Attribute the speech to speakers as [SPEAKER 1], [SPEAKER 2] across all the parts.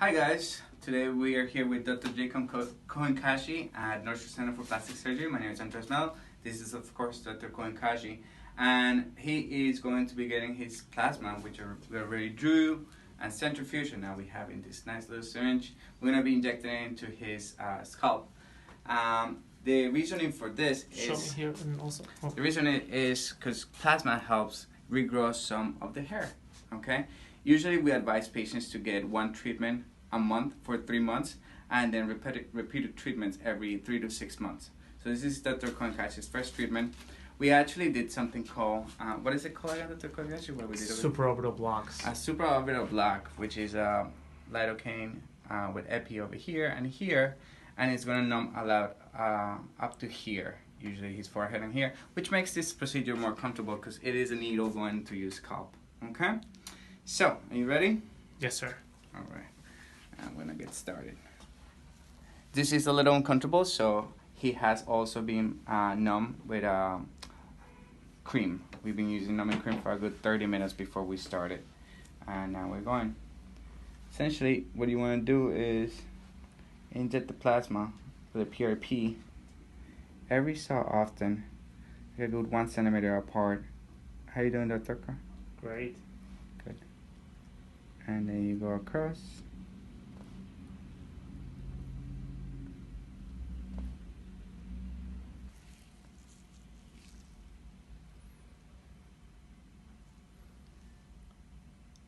[SPEAKER 1] Hi guys, today we are here with Dr. Cohen-Kashi at North Shore Center for Plastic Surgery. My name is Andres Mel. This is of course Dr. Cohen-Kashi, and he is going to be getting his plasma, which we already drew, and centrifusion. Now we have in this nice little syringe. We're going to be injecting it into his scalp. The reasoning for this
[SPEAKER 2] Show me here and also. Oh.
[SPEAKER 1] The reason is because plasma helps regrow some of the hair. Okay. Usually we advise patients to get one treatment a month for 3 months and then repeated treatments every 3 to 6 months. So this is Dr. Cohen-Kashi's first treatment. We actually did something called, what is it called again, Dr. Cohen-Kashi? What we did
[SPEAKER 2] Supraorbital blocks.
[SPEAKER 1] A supraorbital block, which is lidocaine with epi over here, and it's going to numb a lot up to here, usually his forehead and here, which makes this procedure more comfortable because it is a needle going into your scalp. Okay? So, are you ready?
[SPEAKER 2] Yes, sir.
[SPEAKER 1] All right. I'm going to get started. This is a little uncomfortable, so he has also been numb with cream. We've been using numbing cream for a good 30 minutes before we started. And now we're going. Essentially, what you want to do is inject the plasma with a PRP every so often. A good 1 centimeter apart. How you doing, Dr.
[SPEAKER 2] Great.
[SPEAKER 1] Good. And then you go across.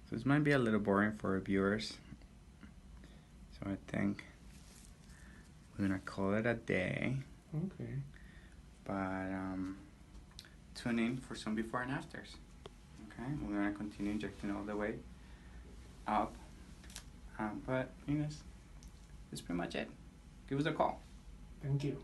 [SPEAKER 1] So this might be a little boring for our viewers. So I think we're gonna call it a day.
[SPEAKER 2] Okay.
[SPEAKER 1] But tune in for some before and afters. Okay, we're gonna continue injecting all the way up. But that's pretty much it. Give us a call.
[SPEAKER 2] Thank you.